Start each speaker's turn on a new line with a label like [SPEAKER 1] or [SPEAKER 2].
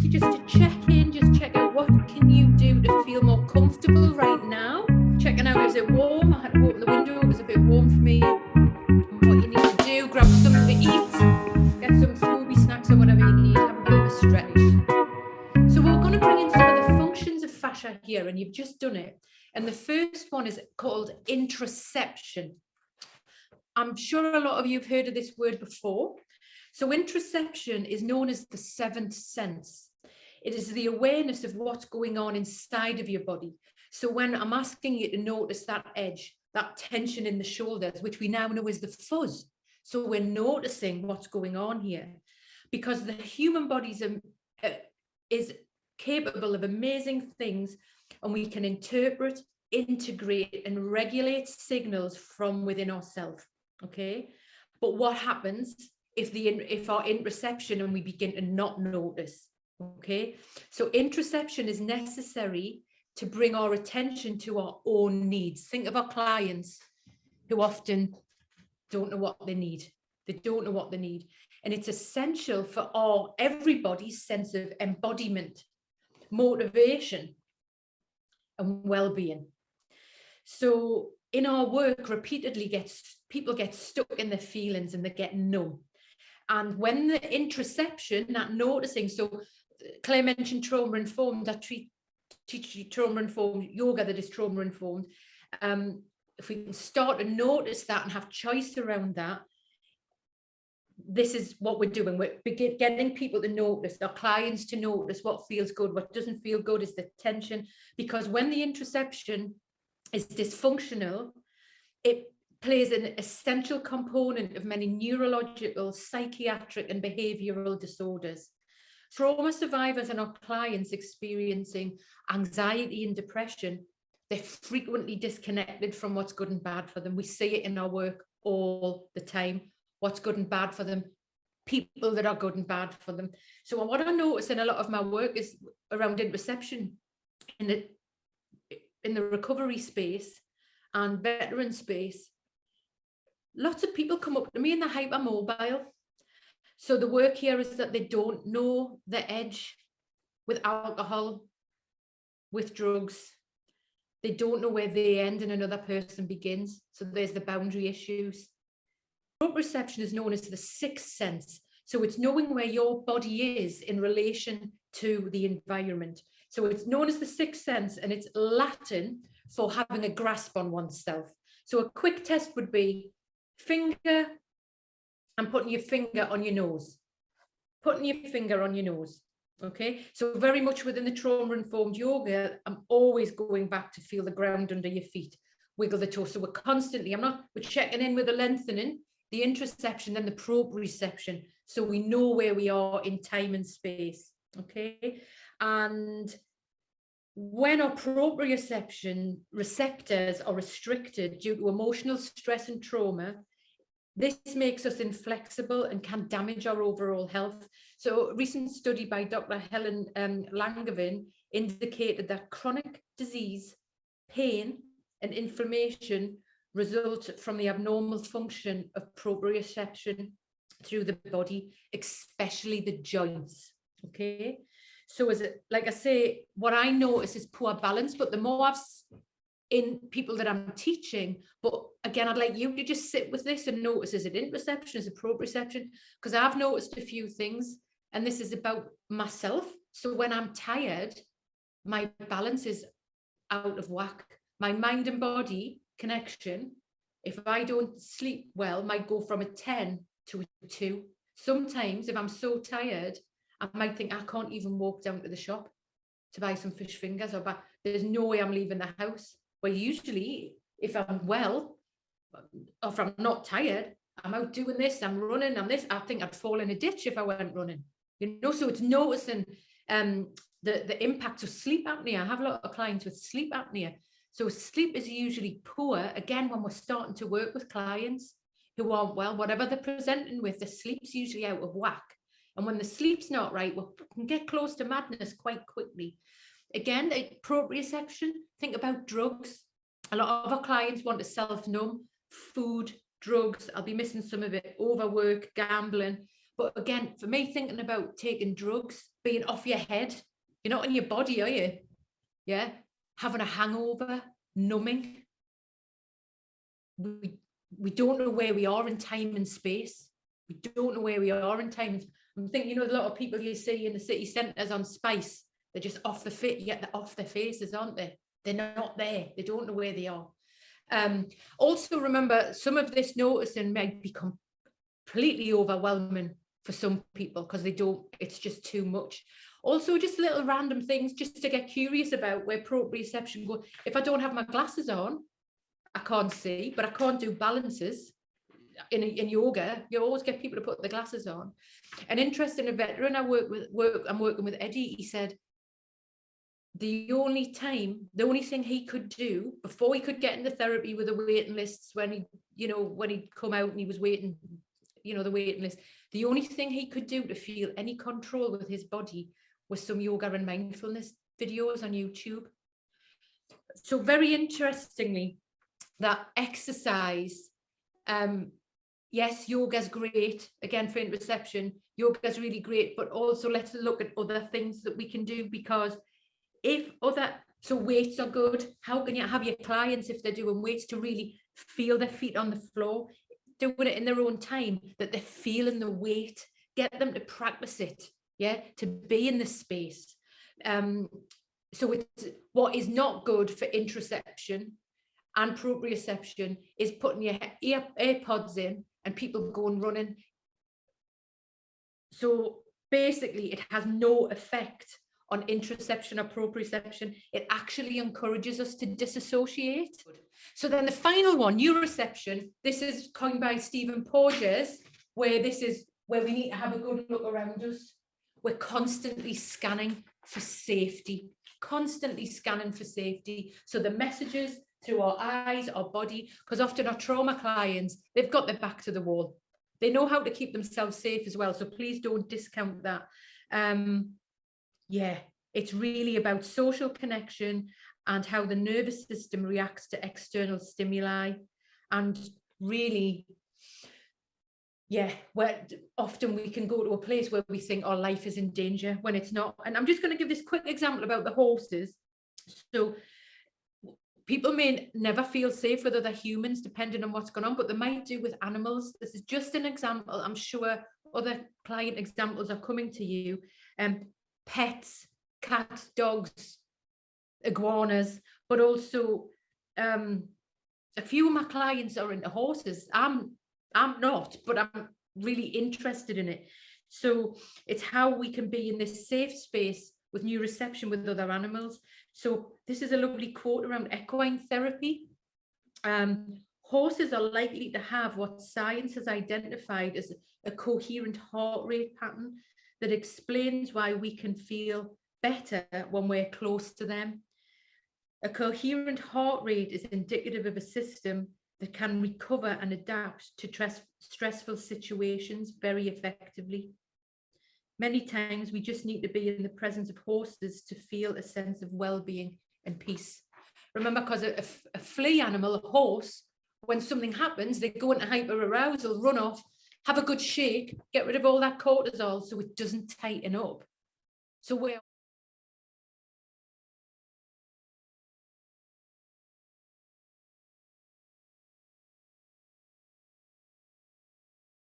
[SPEAKER 1] you just to check in, just check out what can you do to feel more comfortable right now. Checking out, is it warm? I had to open the window, it was a bit warm for me. And what you need to do, grab something to eat, get some smoothie snacks or whatever you need, have a bit of a stretch. So we're going to bring in some of the functions of fascia here, and you've just done it. And the first one is called interoception. I'm sure a lot of you have heard of this word before. So interoception is known as the seventh sense. It is the awareness of what's going on inside of your body. So when I'm asking you to notice that edge, that tension in the shoulders, which we now know is the fuzz. So we're noticing what's going on here, because the human body is capable of amazing things, and we can interpret, integrate, and regulate signals from within ourselves. Okay, but what happens if our interoception and we begin to not notice? Okay, so interoception is necessary to bring our attention to our own needs. Think of our clients who often don't know what they need. They don't know what they need, and it's essential for everybody's sense of embodiment, motivation, and well-being. So in our work, repeatedly people get stuck in their feelings and they get numb. And when the interoception, that noticing, so Claire mentioned trauma-informed, I teach trauma-informed yoga that is trauma-informed. If we can start to notice that and have choice around that, this is what we're doing. We're getting people to notice, our clients to notice what feels good, what doesn't feel good, is the tension. Because when the interoception is dysfunctional, it plays an essential component of many neurological, psychiatric, and behavioral disorders. Trauma survivors and our clients experiencing anxiety and depression, they're frequently disconnected from what's good and bad for them. We see it in our work all the time. What's good and bad for them, people that are good and bad for them. So what I notice in a lot of my work is around interoception in the recovery space and veteran space. Lots of people come up to me and they're hypermobile. So the work here is that they don't know the edge with alcohol, with drugs. They don't know where they end and another person begins. So there's the boundary issues. Proprioception is known as the sixth sense. So it's knowing where your body is in relation to the environment. So it's known as the sixth sense, and it's Latin for having a grasp on oneself. So a quick test would be finger and putting your finger on your nose. Putting your finger on your nose. Okay, so very much within the trauma-informed yoga, I'm always going back to feel the ground under your feet, wiggle the toes. So we're constantly, we're checking in with the lengthening, the interoception, then the proprioception, so we know where we are in time and space. Okay, and when our proprioception receptors are restricted due to emotional stress and trauma, this makes us inflexible and can damage our overall health. So a recent study by Dr. Helen Langevin indicated that chronic disease, pain, and inflammation result from the abnormal function of proprioception through the body, especially the joints. Okay, so like I say, what I notice is poor balance, but the more I've in people that I'm teaching, but again, I'd like you to just sit with this and notice, is it interoception, is it proprioception? Because I've noticed a few things, and this is about myself. So when I'm tired, my balance is out of whack. My mind and body connection, if I don't sleep well, might go from a 10 to a 2. Sometimes if I'm so tired, I might think I can't even walk down to the shop to buy some fish fingers, or there's no way I'm leaving the house. Well, usually if I'm well, or if I'm not tired, I'm out doing this, I'm running, I'm this. I think I'd fall in a ditch if I went running. So it's noticing the impact of sleep apnea. I have a lot of clients with sleep apnea. So sleep is usually poor, again, when we're starting to work with clients who aren't well, whatever they're presenting with, the sleep's usually out of whack. And when the sleep's not right, we can get close to madness quite quickly. Again, proprioception, think about drugs. A lot of our clients want to self-numb, food, drugs. I'll be missing some of it, overwork, gambling. But again, for me, thinking about taking drugs being off your head. You're not in your body, are you? Yeah. Having a hangover, numbing. We don't know where we are in time and space. We don't know where we are in time. I'm thinking, you know, a lot of people you see in the city centres on Spice, they're just off the fit, yet they're off their faces, aren't they? They're not there. They don't know where they are. Also, remember, some of this noticing might become completely overwhelming for some people because it's just too much. Also, just little random things just to get curious about where proprioception goes. If I don't have my glasses on, I can't see, but I can't do balances. In yoga, you always get people to put the glasses on. An interesting veteran I'm working with, Eddie, he said the only thing he could do before he could get into therapy with the waiting lists, when he'd come out and he was waiting, the waiting list, the only thing he could do to feel any control with his body was some yoga and mindfulness videos on YouTube. So very interestingly, that exercise, yes, yoga's great, again, for interoception, yoga's really great, but also let's look at other things that we can do, because so weights are good. How can you have your clients, if they're doing weights, to really feel their feet on the floor, doing it in their own time, that they're feeling the weight, get them to practice it, yeah, to be in the space. So it's what is not good for interoception and proprioception is putting your AirPods in and people going running. So basically it has no effect on interoception or proprioception. It actually encourages us to disassociate. So then the final one, neuroception, this is coined by Stephen Porges, where we need to have a good look around us. We're constantly scanning for safety, So the messages through our eyes, our body, because often our trauma clients, they've got their back to the wall. They know how to keep themselves safe as well. So please don't discount that. Yeah, it's really about social connection and how the nervous system reacts to external stimuli. And really, yeah, where often we can go to a place where we think our life is in danger when it's not. And I'm just going to give this quick example about the horses. So people may never feel safe with other humans, depending on what's going on, but they might do with animals. This is just an example. I'm sure other client examples are coming to you. Pets, cats, dogs, iguanas, but also a few of my clients are into horses. I'm not, but I'm really interested in it. So it's how we can be in this safe space with neuroception with other animals. So this is a lovely quote around equine therapy. Horses are likely to have what science has identified as a coherent heart rate pattern that explains why we can feel better when we're close to them. A coherent heart rate is indicative of a system that can recover and adapt to stressful situations very effectively. Many times we just need to be in the presence of horses to feel a sense of well-being and peace. Remember, because a flea animal, a horse, when something happens, they go into hyper-arousal, run off, have a good shake, get rid of all that cortisol so it doesn't tighten up. So we're